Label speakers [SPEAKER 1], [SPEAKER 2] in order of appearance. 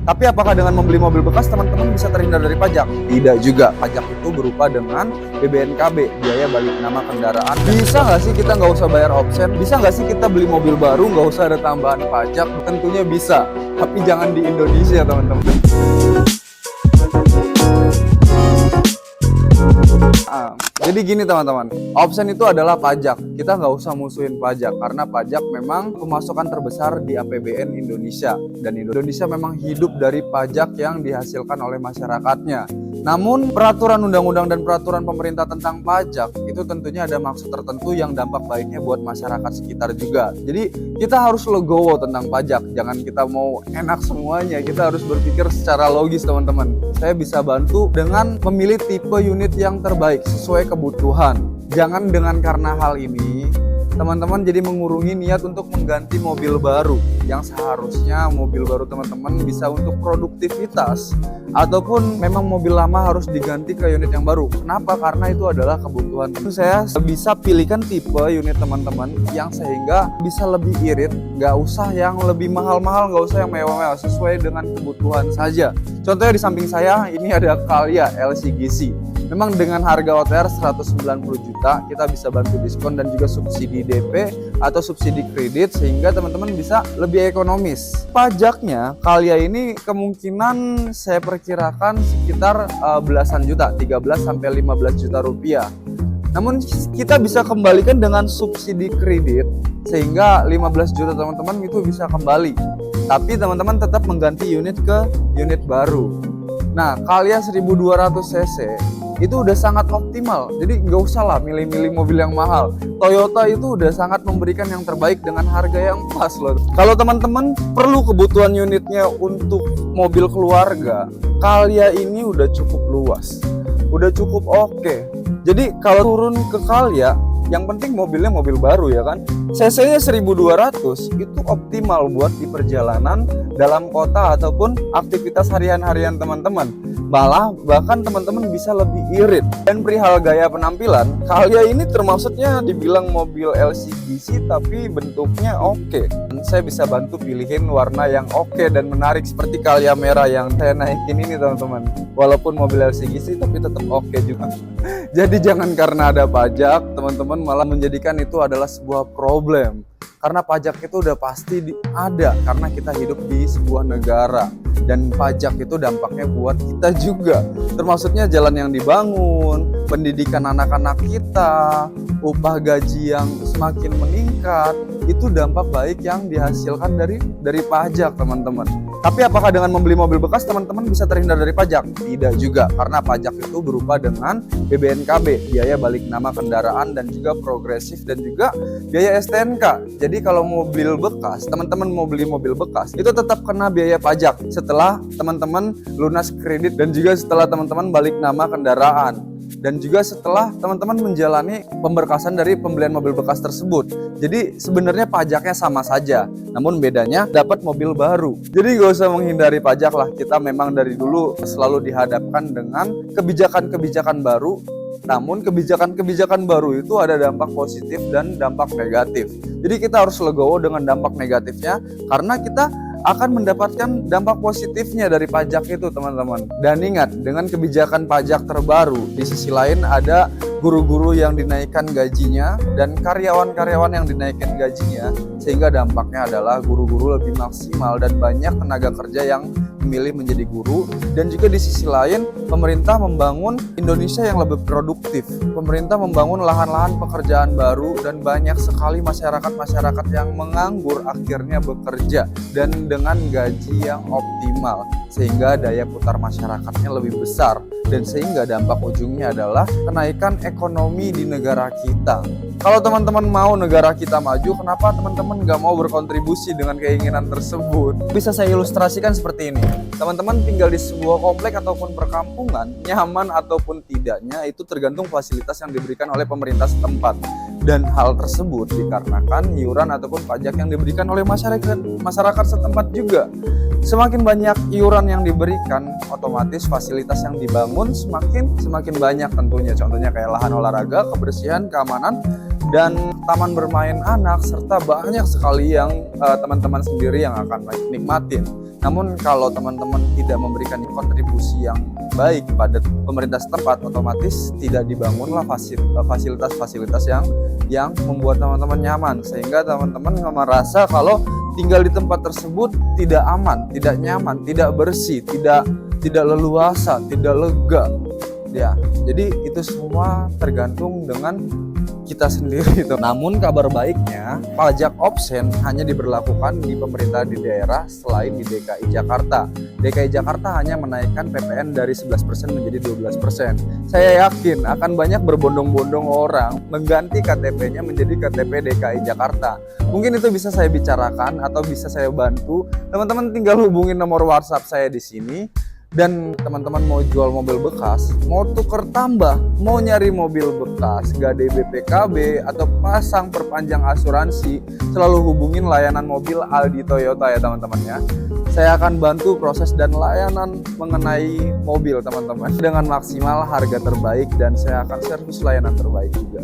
[SPEAKER 1] Tapi apakah dengan membeli mobil bekas teman-teman bisa terhindar dari pajak? Tidak juga. Pajak itu berupa dengan BBNKB, biaya balik nama kendaraan. Bisa nggak sih kita nggak usah bayar option? Bisa nggak sih kita beli mobil baru nggak usah ada tambahan pajak? Tentunya bisa, tapi jangan di Indonesia teman-teman. Jadi gini teman-teman, option itu adalah pajak. Kita nggak usah musuhin pajak karena pajak memang pemasukan terbesar di APBN Indonesia, dan Indonesia memang hidup dari pajak yang dihasilkan oleh masyarakatnya. Namun peraturan undang-undang dan peraturan pemerintah tentang pajak itu tentunya ada maksud tertentu yang dampak baiknya buat masyarakat sekitar juga. Jadi kita harus legowo tentang pajak, jangan kita mau enak semuanya, kita harus berpikir secara logis teman-teman. Saya bisa bantu dengan memilih tipe unit yang terbaik sesuai kebutuhan. Jangan dengan karena hal ini teman-teman jadi mengurungi niat untuk mengganti mobil baru yang seharusnya mobil baru teman-teman bisa untuk produktivitas, ataupun memang mobil lama harus diganti ke unit yang baru. Kenapa? Karena itu adalah kebutuhan. Saya bisa pilihkan tipe unit teman-teman yang sehingga bisa lebih irit, nggak usah yang lebih mahal-mahal, nggak usah yang mewah-mewah, sesuai dengan kebutuhan saja. Contohnya di samping saya ini ada Calya LCGC. Memang dengan harga OTR 190 juta kita bisa bantu diskon dan juga subsidi DP atau subsidi kredit sehingga teman-teman bisa lebih ekonomis. Pajaknya Calya ini kemungkinan saya perkirakan sekitar belasan juta, 13 sampai 15 juta rupiah. Namun kita bisa kembalikan dengan subsidi kredit sehingga 15 juta teman-teman itu bisa kembali. Tapi teman-teman tetap mengganti unit ke unit baru. Nah, Calya 1200 cc itu udah sangat optimal, jadi nggak usah lah milih-milih mobil yang mahal. Toyota itu udah sangat memberikan yang terbaik dengan harga yang pas loh. Kalau teman-teman perlu kebutuhan unitnya untuk mobil keluarga, Calya ini udah cukup luas, udah cukup oke. Jadi kalau turun ke Calya, yang penting mobilnya mobil baru ya kan. CC-nya 1200 itu optimal buat di perjalanan dalam kota ataupun aktivitas harian-harian teman-teman. Malah bahkan teman-teman bisa lebih irit. Dan perihal gaya penampilan, Calya ini termasuknya dibilang mobil LCGC tapi bentuknya oke. Saya bisa bantu pilihin warna yang oke dan menarik seperti Calya merah yang saya naikin ini teman-teman. Walaupun mobil LCGC tapi tetap oke juga. Jadi jangan karena ada pajak teman-teman malah menjadikan itu adalah sebuah problem. Karena pajak itu udah pasti ada karena kita hidup di sebuah negara, dan pajak itu dampaknya buat kita juga, termasuknya jalan yang dibangun, pendidikan anak-anak kita, upah gaji yang semakin meningkat, itu dampak baik yang dihasilkan dari pajak teman-teman. Tapi apakah dengan membeli mobil bekas teman-teman bisa terhindar dari pajak? Tidak juga, karena pajak itu berupa dengan BBNKB, biaya balik nama kendaraan, dan juga progresif, dan juga biaya STNK. Jadi kalau mobil bekas, teman-teman mau beli mobil bekas, itu tetap kena biaya pajak setelah teman-teman lunas kredit dan juga setelah teman-teman balik nama kendaraan. Dan juga setelah teman-teman menjalani pemberkasan dari pembelian mobil bekas tersebut. Jadi sebenarnya pajaknya sama saja, namun bedanya dapat mobil baru. Jadi gak usah menghindari pajak lah, kita memang dari dulu selalu dihadapkan dengan kebijakan-kebijakan baru. Namun kebijakan-kebijakan baru itu ada dampak positif dan dampak negatif. Jadi kita harus legowo dengan dampak negatifnya karena kita akan mendapatkan dampak positifnya dari pajak itu teman-teman. Dan ingat, dengan kebijakan pajak terbaru, di sisi lain ada guru-guru yang dinaikkan gajinya dan karyawan-karyawan yang dinaikkan gajinya, sehingga dampaknya adalah guru-guru lebih maksimal dan banyak tenaga kerja yang memilih menjadi guru. Dan juga di sisi lain pemerintah membangun Indonesia yang lebih produktif. Pemerintah membangun lahan-lahan pekerjaan baru dan banyak sekali masyarakat-masyarakat yang menganggur akhirnya bekerja dan dengan gaji yang optimal, sehingga daya putar masyarakatnya lebih besar dan sehingga dampak ujungnya adalah kenaikan ekonomi di negara kita. Kalau teman-teman mau negara kita maju, kenapa teman-teman nggak mau berkontribusi dengan keinginan tersebut? Bisa saya ilustrasikan seperti ini. Teman-teman tinggal di sebuah komplek ataupun perkampungan, nyaman ataupun tidaknya itu tergantung fasilitas yang diberikan oleh pemerintah setempat. Dan hal tersebut dikarenakan iuran ataupun pajak yang diberikan oleh masyarakat setempat juga. Semakin banyak iuran yang diberikan, otomatis fasilitas yang dibangun semakin banyak tentunya. Contohnya kayak lahan olahraga, kebersihan, keamanan, dan taman bermain anak, serta banyak sekali yang teman-teman sendiri yang akan nikmatin. Namun kalau teman-teman tidak memberikan kontribusi yang baik pada pemerintah setempat, otomatis tidak dibangunlah fasilitas-fasilitas yang membuat teman-teman nyaman, sehingga teman-teman merasa kalau tinggal di tempat tersebut tidak aman, tidak nyaman, tidak bersih, tidak leluasa, tidak lega. Ya, jadi itu semua tergantung dengan kita sendiri. Namun kabar baiknya, pajak Opsen hanya diberlakukan di pemerintah di daerah selain di DKI Jakarta. DKI Jakarta hanya menaikkan PPN dari 11% menjadi 12%. Saya yakin akan banyak berbondong-bondong orang mengganti KTP-nya menjadi KTP DKI Jakarta. Mungkin itu bisa saya bicarakan atau bisa saya bantu. Teman-teman tinggal hubungin nomor WhatsApp saya di sini. Dan teman-teman mau jual mobil bekas, mau tuker tambah, mau nyari mobil bekas, gade BPKB, atau pasang perpanjang asuransi, selalu hubungin layanan mobil Aldi Toyota ya teman-teman ya. Saya akan bantu proses dan layanan mengenai mobil teman-teman dengan maksimal harga terbaik, dan saya akan servis layanan terbaik juga.